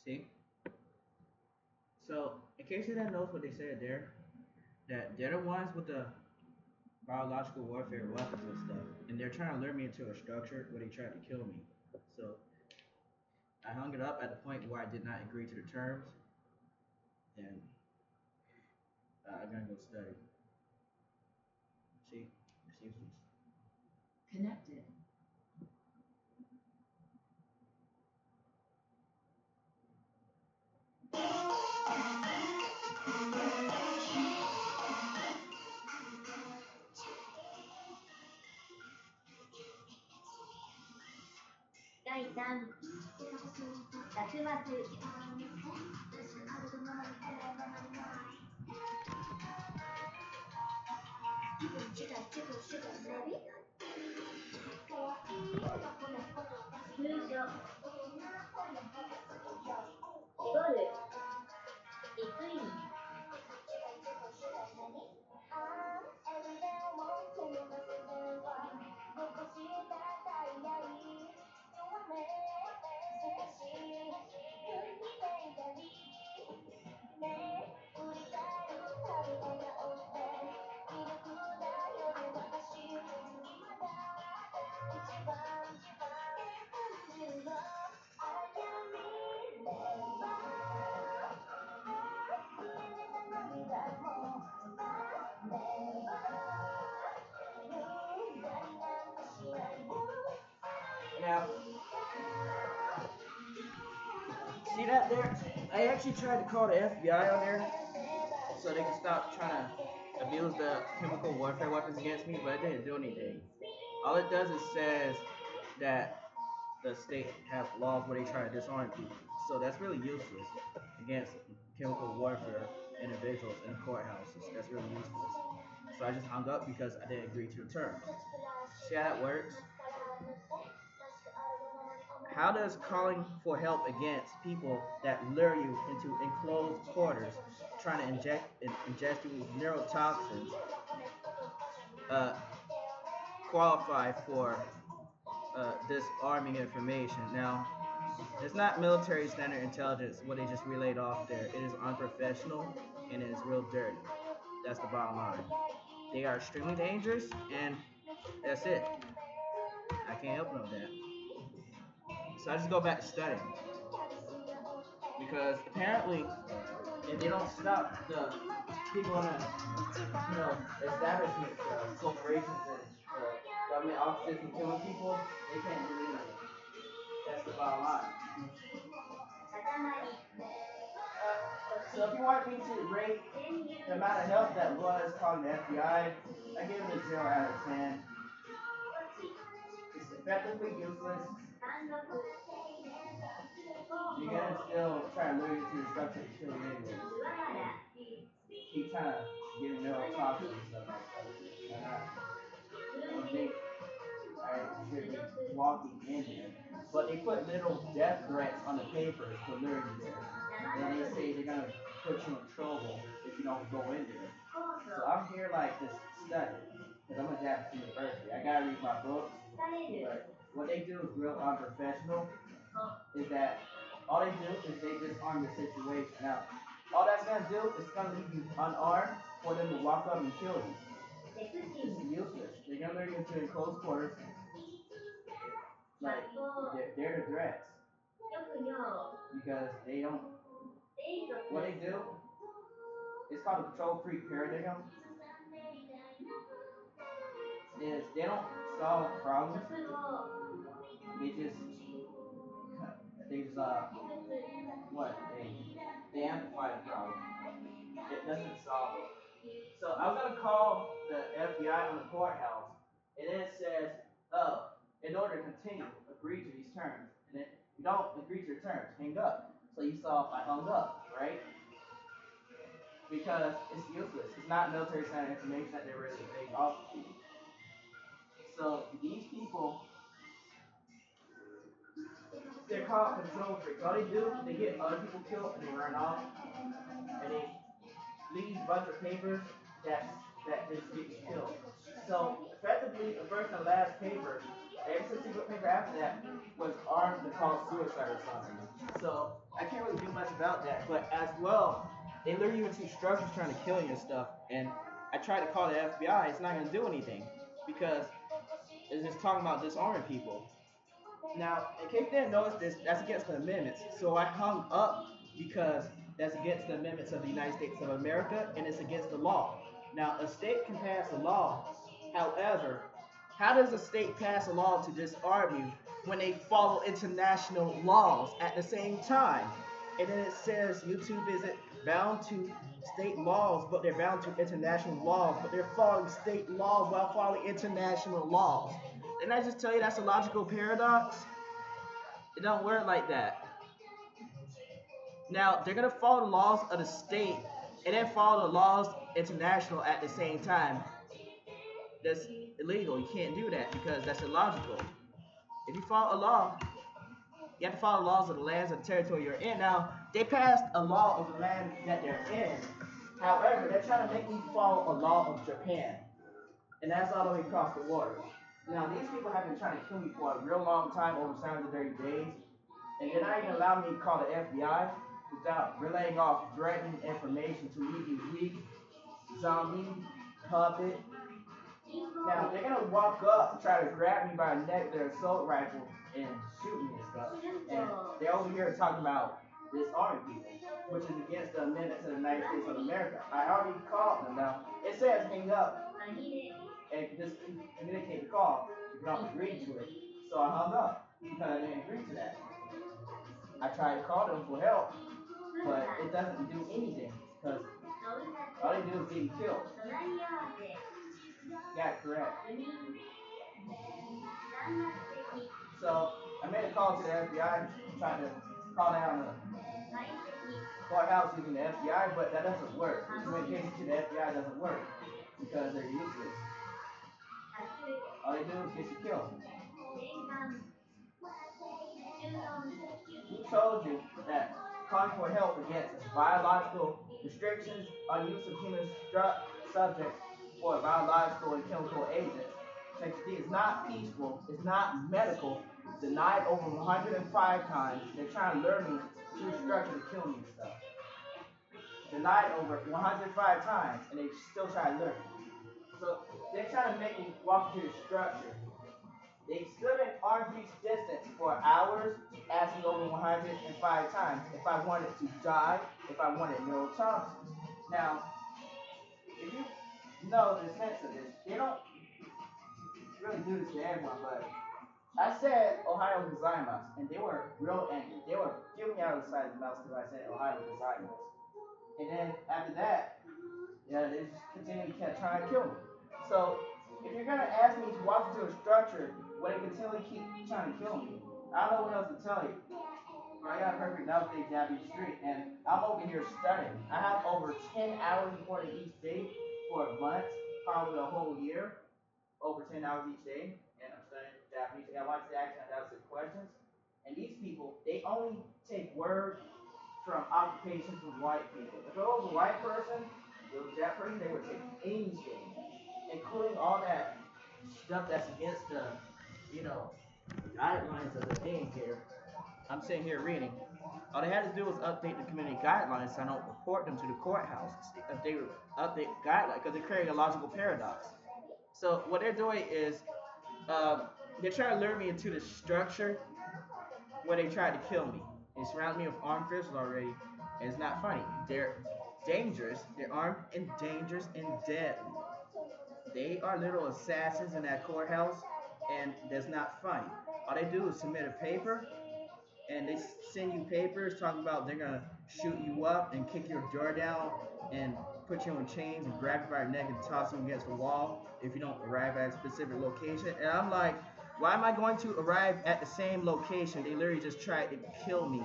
See? So, in case you didn't know what they said there, that they're the ones with the biological warfare weapons and stuff, and they're trying to lure me into a structure where they tried to kill me. So, I hung it up at the point where I did not agree to the terms, and I'm gonna go study. See? It's useless. Connected. 第3、落幕。通所。絞る。リクイーン。Now, see that there? I actually tried to call the FBI on there so they can stop trying to abuse the chemical warfare weapons against me, but it didn't do anything. All it does is says that the state have laws where they try to disarm people. So that's really useless against chemical warfare individuals in courthouses. That's really useless. So I just hung up because I didn't agree to the terms. See how that works? How does calling for help against people that lure you into enclosed quarters, trying to ingest you with neurotoxins, uh, qualify for disarming information? Now, it's not military standard intelligence what they just relayed off there. It is unprofessional and it is real dirty. That's the bottom line. They are extremely dangerous, and that's it. I can't help them with that. So I just go back to studying. Because apparently, if they don't stop the people in the establishment, corporations and government offices from killing people, they can't do anything. That's the bottom line. So if you want me to rate the amount of help that was calling the FBI, I give it a 0 out of 10. It's effectively useless. You're gonna still try to lure you to the structure to kill you anyway. Keep trying to get a neurotoxin and stuff like that. I don't think I should be walking in there. But they put little death threats on the papers to lure you there. And they say they're gonna put you in trouble if you don't go in there. So I'm here like this study, because I'm a Japanese university. I gotta read my books. But what they do is real unprofessional. Is that all they do is they disarm the situation. Now, all that's gonna do is gonna leave you unarmed for them to walk up and kill you. It's useless. They're gonna lure you into enclosed quarters. Like they're the threats because they don't. What they do? It's called the control freak paradigm. Is they don't solve problems. They just what they amplify the problem. It doesn't solve it. So I was gonna call the FBI on the courthouse, and then it says, oh, in order to continue, agree to these terms. And then you don't agree to the terms, hang up. So you saw I hung up, right? Because it's useless. It's not military standard information that they're really big off. So these people, they're called control freaks. All they do, they get other people killed and they run off, and they leave a bunch of papers that just get you killed. So effectively, the first and last paper Ever since the paper after that was armed to cause suicide or something. So I can't really do much about that. But as well, they lure you into structures trying to kill you and stuff. And I tried to call the FBI. It's not gonna do anything because it's just talking about disarming people. Now, in case you didn't notice this, that's against the amendments. So I hung up because that's against the amendments of the United States of America and it's against the law. Now, a state can pass a law. However, how does a state pass a law to disarm you when they follow international laws at the same time? And then it says YouTube isn't bound to state laws, but they're bound to international laws, but they're following state laws while following international laws. Didn't I just tell you that's a logical paradox? It don't work like that. Now they're gonna follow the laws of the state and then follow the laws international at the same time. That's illegal. You can't do that because that's illogical. If you follow a law, you have to follow the laws of the lands of the territory you're in. Now they passed a law of the land that they're in. However, they're trying to make me follow a law of Japan, and that's all the way across the water. Now these people have been trying to kill me for a real long time, over 730 days, and they're not even allowing me to call the FBI without relaying off threatening information to leave me weak, zombie, puppet. Now they're gonna walk up, try to grab me by the neck with their assault rifle and shoot me and stuff. And they're over here talking about disarming people, which is against the amendments of the United States of America. I already called them. Now it says hang up and just communicate the call. You don't agree to it. So I hung up because I didn't agree to that. I tried to call them for help, but it doesn't do anything because all they do is get you killed. Yeah, correct. So I made a call to the FBI, trying to call down the courthouse using the FBI, but that doesn't work. Communication to the FBI doesn't work because they're useless. All they do is get you killed. Who told you that calling for help against biological restrictions on use of human subjects for biological and chemical agents? It's not peaceful, it's not medical, denied over 105 times. They're trying to lure me to a structure to kill me and stuff. Denied over 105 times, and they still try to lure me. So they're trying to make me walk into the structure. They stood in arm's reach distance for hours, asking over 105 times if I wanted to die, if I wanted neurotoxins. Now, if you know the sense of this, they don't really do this to everyone, but I said Ohio gozaimasu, and they were real angry. They were giving me out of the side of the mouth because I said Ohio gozaimasu. And then after that, they just continually kept trying to kill me. So if you're gonna ask me to walk into a structure where they continually keep trying to kill me, I don't know what else to tell you. I got a perfect update Japanese street, and I'm over here studying. I have over 10 hours recorded each day for a month, probably a whole year, over 10 hours each day, and I'm studying Japanese. I watch the action, I ask the questions, and these people, they only take words from occupations from white people. If it was a white person, it was that person, they would take anything, including all that stuff that's against the, guidelines of the thing here. I'm sitting here reading. All they had to do was update the community guidelines so I don't report them to the courthouse. If they update guidelines, because they're creating a logical paradox. So what they're doing is they're trying to lure me into the structure where they tried to kill me. They surrounded me with armed officials already, and it's not funny. They're dangerous. They're armed and dangerous and deadly. They are little assassins in that courthouse, and that's not funny. All they do is submit a paper, and they send you papers talking about they're gonna shoot you up and kick your door down and put you in chains and grab you by your neck and toss you against the wall if you don't arrive at a specific location. And I'm like, why am I going to arrive at the same location? They literally just tried to kill me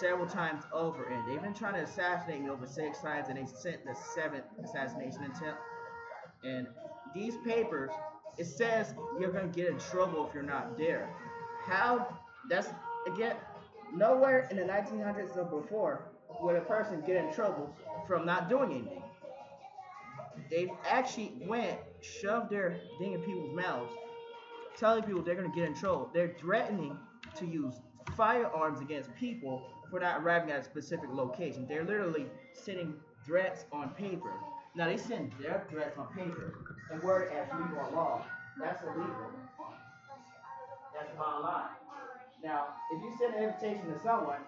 several times over, and they've been trying to assassinate me over 6 times, and they sent the 7th assassination attempt. And these papers, it says you're gonna get in trouble if you're not there. How? That's again nowhere in the 1900s or before would a person get in trouble from not doing anything. They actually shoved their thing in people's mouths, telling people they're gonna get in trouble. They're threatening to use firearms against people for not arriving at a specific location. They're literally sending threats on paper. Now they send their threats on paper and word as legal or law. That's illegal. That's the bottom line. Now, if you send an invitation to someone,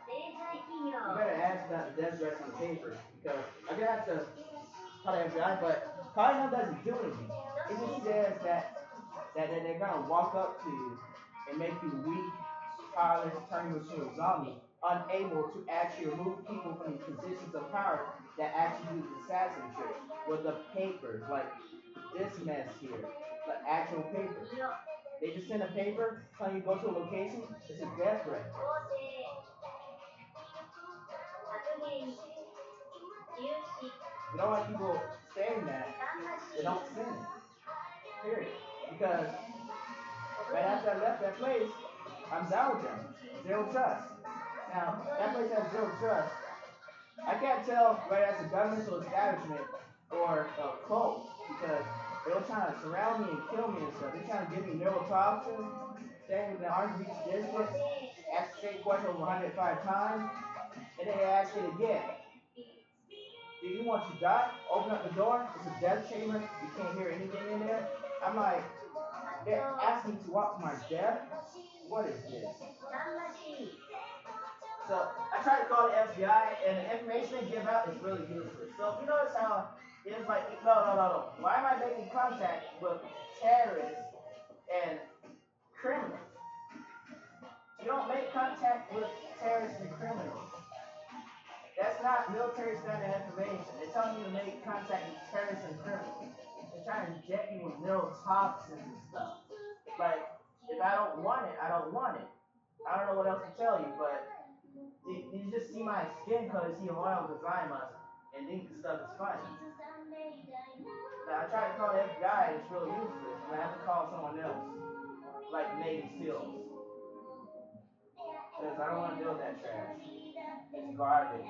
you better ask about the death threats on the paper because I'm gonna have to call the FBI, but calling them doesn't do anything. It just says that they're gonna walk up to you and make you weak, powerless, turn you into a zombie, unable to actually remove people from these positions of power that actually use assassinship with the papers, like this mess here, the actual paper. They just send a paper telling you to go to a location. It's a death threat. You don't want people saying that. They don't send it. Period. Because right after I left that place, I'm down with them. Zero trust. Now, that place has zero trust. I can't tell whether that's a governmental establishment or a cult because they were trying to surround me and kill me and stuff. They're trying to give me neurotoxin, staying in the Orange Beach district, ask the same question over 105 times, and then they ask it again. Do you want to die? Open up the door. It's a death chamber. You can't hear anything in there. I'm like, they're asking me to walk my death? What is this? So I tried to call the FBI, and the information they give out is really useless. So if you notice how it's like, no. Why am I making contact with terrorists and criminals? You don't make contact with terrorists and criminals. That's not military standard information. They're telling you to make contact with terrorists and criminals. They're trying to inject me with neurotoxins and stuff. Like, if I don't want it, I don't want it. I don't know what else to tell you, but you just see my skin color, see oil gozaimasu, and think the stuff is funny. Now, I tried to call the FBI, it's real useless, and I have to call someone else, like Navy SEALs. Because I don't want to deal with that trash. It's garbage.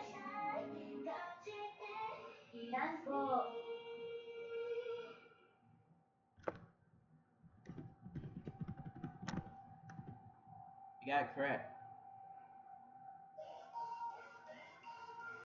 You got it correct.